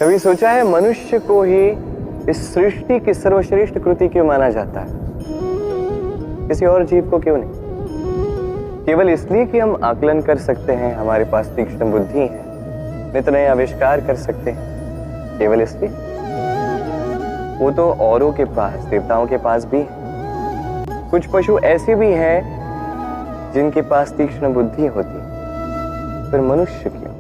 कभी सोचा है मनुष्य को ही इस सृष्टि की सर्वश्रेष्ठ कृति क्यों माना जाता है? किसी और जीव को क्यों नहीं? केवल इसलिए कि हम आकलन कर सकते हैं, हमारे पास तीक्ष्ण बुद्धि है, नित नए आविष्कार कर सकते हैं, केवल इसलिए? वो तो औरों के पास, देवताओं के पास भी है। कुछ पशु ऐसे भी हैं जिनके पास तीक्ष्ण बुद्धि होती है, फिर मनुष्य क्यों?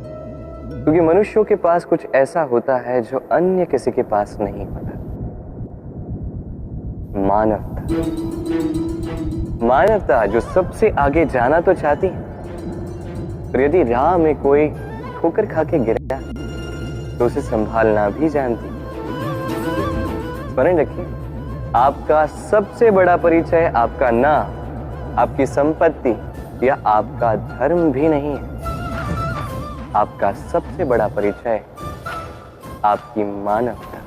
क्योंकि मनुष्यों के पास कुछ ऐसा होता है जो अन्य किसी के पास नहीं होता। मानवता। मानवता जो सबसे आगे जाना तो चाहती है, पर यदि राह में कोई ठोकर खा के गिरा तो उसे संभालना भी जानती है। स्मरण रखिए, आपका सबसे बड़ा परिचय आपका नाम, आपकी संपत्ति या आपका धर्म भी नहीं है। आपका सबसे बड़ा परिचय आपकी मानवता।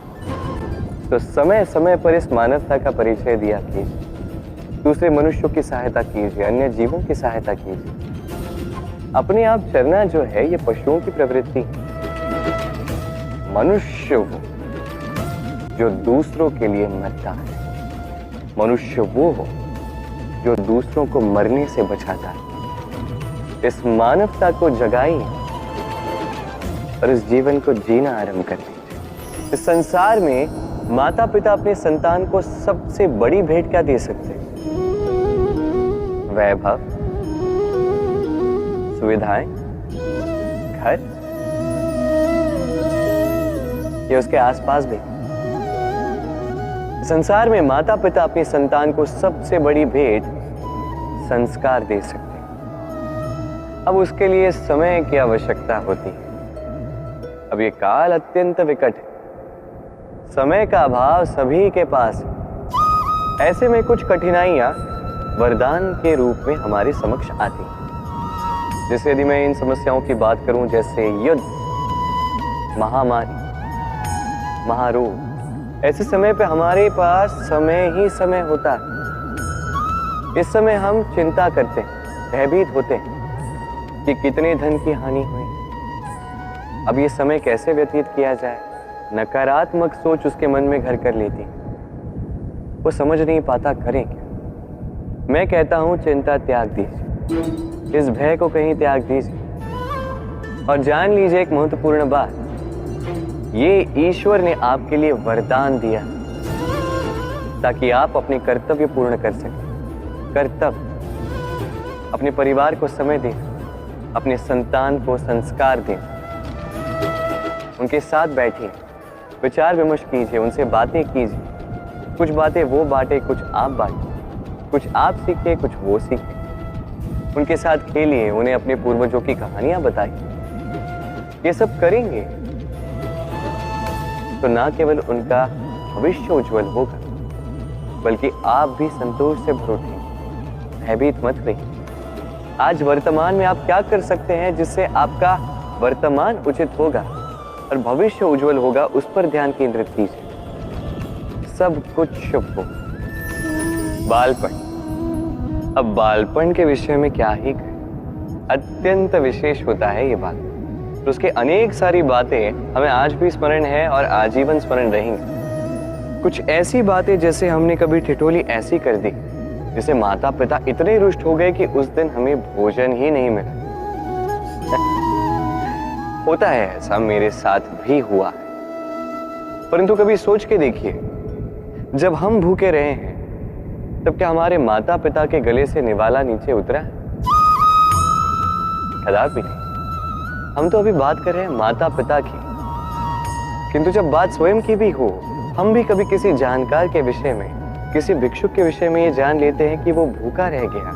तो समय समय पर इस मानवता का परिचय दिया कीजिए, दूसरे मनुष्यों की सहायता कीजिए, अन्य जीवों की सहायता कीजिए। अपने आप चरना जो है ये पशुओं की प्रवृत्ति है। मनुष्य हो जो दूसरों के लिए मरता है, मनुष्य वो हो जो दूसरों को मरने से बचाता है। इस मानवता को जगाइए और इस जीवन को जीना आरंभ कर दीजिए। इस संसार में माता पिता अपने संतान को सबसे बड़ी भेंट क्या दे सकते हैं? वैभव, सुविधाएं, घर, ये उसके आसपास भी। संसार में माता पिता अपने संतान को सबसे बड़ी भेंट संस्कार दे सकते हैं। अब उसके लिए समय की आवश्यकता होती है। अब ये काल अत्यंत विकट है, समय का अभाव सभी के पास है। ऐसे में कुछ कठिनाइयां वरदान के रूप में हमारे समक्ष आती हैं। जैसे यदि मैं इन समस्याओं की बात करूं, जैसे युद्ध, महामारी, महारोग, ऐसे समय पे हमारे पास समय ही समय होता है। इस समय हम चिंता करते हैं, भयभीत होते हैं कि कितने धन की हानि हुई। अब ये समय कैसे व्यतीत किया जाए? नकारात्मक सोच उसके मन में घर कर लेती है, वो समझ नहीं पाता करें क्या। मैं कहता हूं चिंता त्याग दीजिए, इस भय को कहीं त्याग दीजिए और जान लीजिए एक महत्वपूर्ण बात, ये ईश्वर ने आपके लिए वरदान दिया ताकि आप अपने कर्तव्य पूर्ण कर सकें। कर्तव्य, अपने परिवार को समय दें, अपने संतान को संस्कार दें, उनके साथ बैठिए, विचार विमर्श कीजिए, उनसे बातें कीजिए। कुछ बातें वो बांटे, कुछ आप बांटे, कुछ आप सीखे, कुछ वो सीखे। उनके साथ खेलिए, उन्हें अपने पूर्वजों की कहानियां बताइए। ये सब करेंगे तो ना केवल उनका भविष्य उज्जवल होगा, बल्कि आप भी संतोष से भर उठेंगे। भयभीत मत रहिए। आज वर्तमान में आप क्या कर सकते हैं जिससे आपका वर्तमान उचित होगा और भविष्य उज्जवल होगा, उस पर ध्यान केंद्रित कीजिए। सब कुछ शुभ हो। बालपन, अब बालपन के विषय में क्या ही कहें, अत्यंत विशेष होता है ये बात। तो उसके अनेक सारी बातें हमें आज भी स्मरण है और आजीवन स्मरण रहेंगी। कुछ ऐसी बातें जैसे हमने कभी ठिठोली ऐसी कर दी जिसे माता पिता इतने रुष्ट हो गए कि उस दिन हमें भोजन ही नहीं मिला। होता है ऐसा, मेरे साथ भी हुआ है। परंतु कभी सोच के देखिए, जब हम भूखे रहे हैं तब क्या हमारे माता पिता के गले से निवाला नीचे उतरा है? कदापि नहीं। हम तो अभी बात कर रहे हैं माता पिता की, किंतु जब बात स्वयं की भी हो, हम भी कभी किसी जानकार के विषय में, किसी भिक्षुक के विषय में ये जान लेते हैं कि वो भूखा रह गया,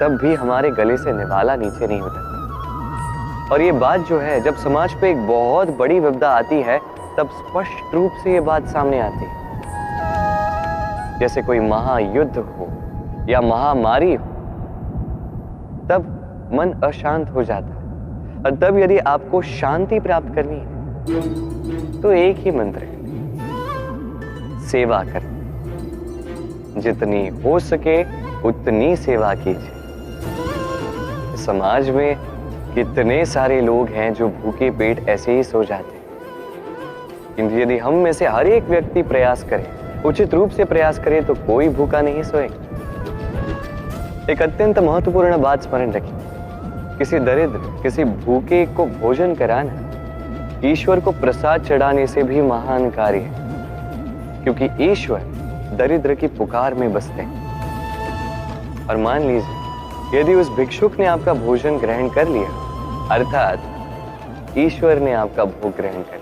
तब भी हमारे गले से निवाला नीचे नहीं उतरता। और ये बात जो है, जब समाज पे एक बहुत बड़ी विपदा आती है तब स्पष्ट रूप से ये बात सामने आती है। जैसे कोई महायुद्ध हो या महामारी हो, तब मन अशांत हो जाता है। और तब यदि आपको शांति प्राप्त करनी है तो एक ही मंत्र है, सेवा करना। जितनी हो सके उतनी सेवा कीजिए। समाज में कितने सारे लोग हैं जो भूखे पेट ऐसे ही सो जाते हैं, किंतु यदि हम में से हर एक व्यक्ति प्रयास करे, उचित रूप से प्रयास करे, तो कोई भूखा नहीं सोएगा। एक अत्यंत महत्वपूर्ण बात स्मरण रखें, किसी दरिद्र, किसी भूखे को भोजन कराना ईश्वर को प्रसाद चढ़ाने से भी महान कार्य है, क्योंकि ईश्वर दरिद्र की पुकार में बसते हैं। और मान लीजिए यदि उस भिक्षुक ने आपका भोजन ग्रहण कर लिया, अर्थात ईश्वर ने आपका भोग ग्रहण कर